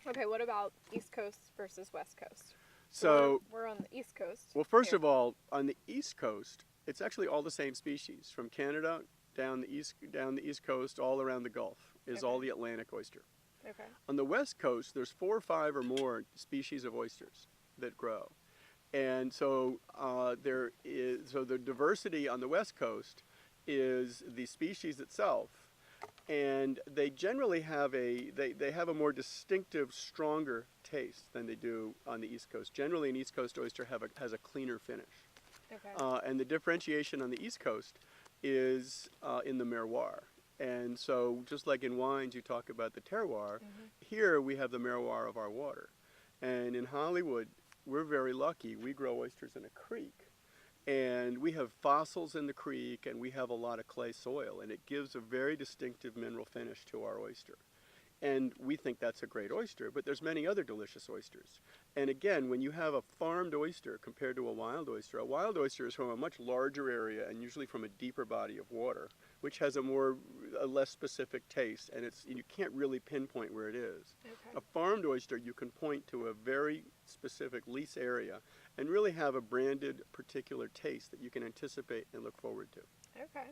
Okay, what about East Coast versus West Coast? So, we're on the East Coast. well, first here. of all, on the East Coast, it's actually all the same species. From Canada down the East Coast, all around the Gulf, is all the Atlantic oyster. Okay. On the West Coast, there's 4 or 5 or more species of oysters that grow. And so the diversity on the West Coast is the species itself, and they generally have they have a more distinctive, stronger taste than they do on the East Coast. Generally, an East Coast oyster has a cleaner finish. Okay. And the differentiation on the East Coast is in the terroir. And so, just like in wines, you talk about the terroir, here we have the terroir of our water. And in Hollywood, we're very lucky. We grow oysters in a creek. And we have fossils in the creek, and we have a lot of clay soil, and it gives a very distinctive mineral finish to our oyster. And we think that's a great oyster, but there's many other delicious oysters. And again, when you have a farmed oyster compared to a wild oyster is from a much larger area and usually from a deeper body of water, which has a less specific taste, and you can't really pinpoint where it is. Okay. A farmed oyster, you can point to a very specific lease area and really have a branded particular taste that you can anticipate and look forward to. Okay.